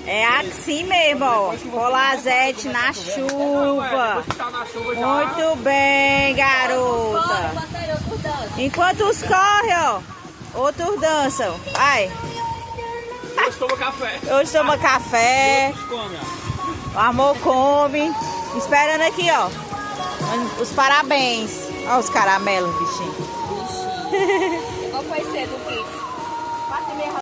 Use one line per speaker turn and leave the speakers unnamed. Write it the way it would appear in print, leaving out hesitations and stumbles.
É assim mesmo, ó. Polazete na chuva. Muito bem, garota. Enquanto uns correm, ó, outros dançam. Vai.
Hoje toma café.
Hoje toma café. O amor come. Esperando aqui, ó. Os parabéns. Olha os caramelos, bichinho.
Qual foi cedo, Kids? 4h30.